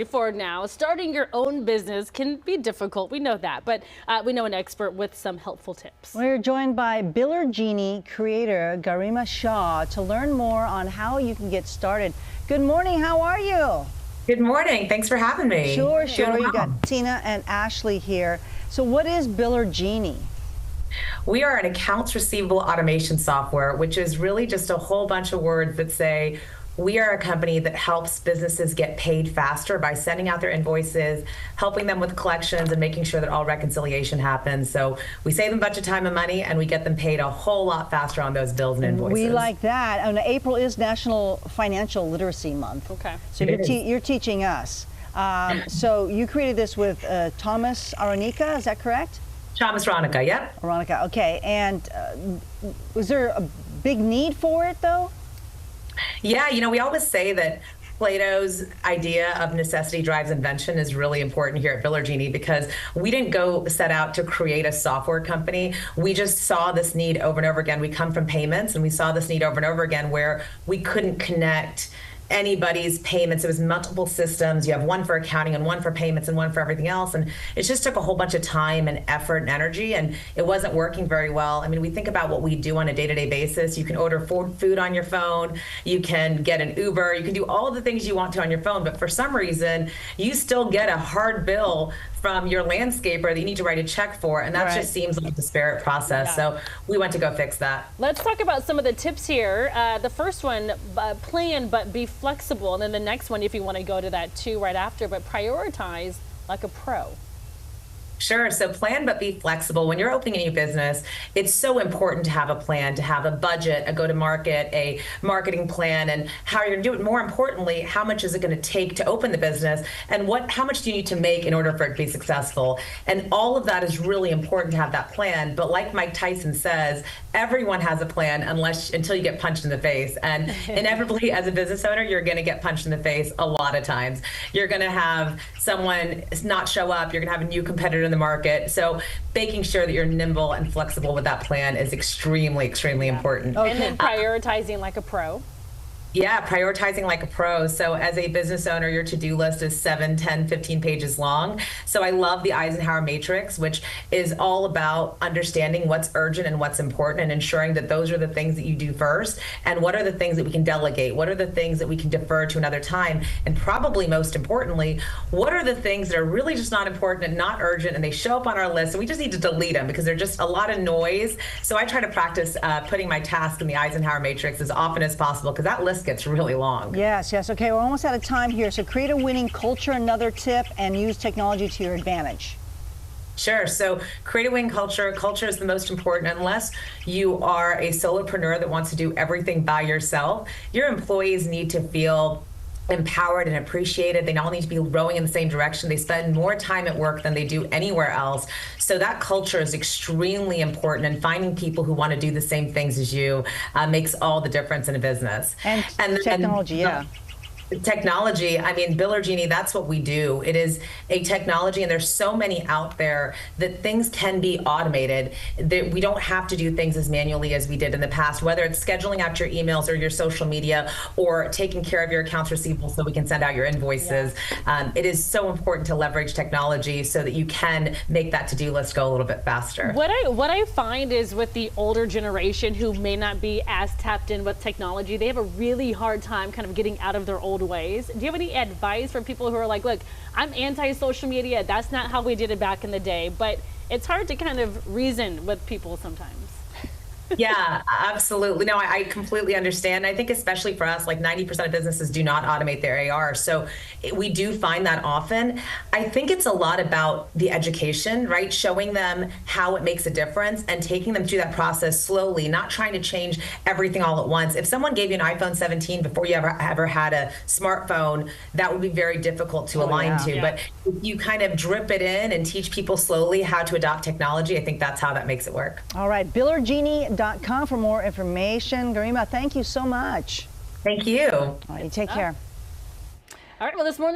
Forward now. Starting your own business can be difficult. We know that, but we know an expert with some helpful tips. We're joined by Biller Genie creator Garima Shah to learn more on how you can get started. Good morning. How are you? Good morning. Thanks for having me. Sure. You got Tina and Ashley here. So what is Biller Genie? We are an accounts receivable automation software, which is really just a whole bunch of words that say we are a company that helps businesses get paid faster by sending out their invoices, helping them with collections, and making sure that all reconciliation happens. So we save them a bunch of time and money, and we get them paid a whole lot faster on those bills and invoices. We like that. And April is National Financial Literacy Month. Okay. So you're teaching us. So you created this with Thomas Aronica, is that correct? Thomas Aronica, yep. Aronica, okay. And was there a big need for it, though? Yeah, we always say that Plato's idea of necessity drives invention is really important here at Biller Genie, because we didn't go set out to create a software company. We just saw this need over and over again. We come from payments, and we saw this need over and over again where we couldn't connect anybody's payments. It was multiple systems. You have one for accounting and one for payments and one for everything else. And it just took a whole bunch of time and effort and energy, and it wasn't working very well. I mean, we think about what we do on a day-to-day basis. You can order food on your phone. You can get an Uber. You can do all the things you want to on your phone. But for some reason, you still get a hard bill from your landscaper that you need to write a check for. And that just seems like a disparate process. Yeah. So we went to go fix that. Let's talk about some of the tips here. The first one, plan but be flexible. And then the next one, if you want to go to that too right after, but prioritize like a pro. Sure. So plan but be flexible. When you're opening a new business, it's so important to have a plan, to have a budget, a go-to-market, a marketing plan, and how you're going to do it. More importantly, how much is it going to take to open the business, and how much do you need to make in order for it to be successful? And all of that is really important to have that plan. But like Mike Tyson says, everyone has a plan until you get punched in the face. And inevitably, as a business owner, you're going to get punched in the face a lot of times. You're going to have someone not show up. You're going to have a new competitor in the market. So making sure that you're nimble and flexible with that plan is extremely, extremely important. Okay. And then prioritizing like a pro. Yeah, prioritizing like a pro. So as a business owner, your to-do list is 7, 10, 15 pages long. So I love the Eisenhower matrix, which is all about understanding what's urgent and what's important, and ensuring that those are the things that you do first, and what are the things that we can delegate, what are the things that we can defer to another time, and probably most importantly, what are the things that are really just not important and not urgent, and they show up on our list and we just need to delete them because they're just a lot of noise. So I try to practice putting my task in the Eisenhower matrix as often as possible, because that list gets really long. Yes. Okay, we're almost out of time here. So create a winning culture, another tip, and use technology to your advantage. Sure. So create a winning culture. Culture is the most important. Unless you are a solopreneur that wants to do everything by yourself, your employees need to feel empowered and appreciated. They all need to be rowing in the same direction. They spend more time at work than they do anywhere else. So that culture is extremely important, and finding people who want to do the same things as you makes all the difference in a business. And technology, yeah. Technology, I mean, Biller Genie, that's what we do. It is a technology, and there's so many out there that things can be automated. That we don't have to do things as manually as we did in the past, whether it's scheduling out your emails or your social media, or taking care of your accounts receivable so we can send out your invoices. Yeah. It is so important to leverage technology so that you can make that to-do list go a little bit faster. What I find is with the older generation who may not be as tapped in with technology, they have a really hard time kind of getting out of their old ways. Do you have any advice for people who are like, look, I'm anti-social media, that's not how we did it back in the day, but it's hard to kind of reason with people sometimes? Yeah, absolutely. No, I completely understand. I think especially for us, like 90% of businesses do not automate their AR. So we do find that often. I think it's a lot about the education, right? Showing them how it makes a difference and taking them through that process slowly, not trying to change everything all at once. If someone gave you an iPhone 17 before you ever had a smartphone, that would be very difficult to align to. Yeah. But if you kind of drip it in and teach people slowly how to adopt technology, I think that's how that makes it work. All right, BillerGenie.com for more information. Garima, thank you so much. Thank you. All right, take care. All right, well, this morning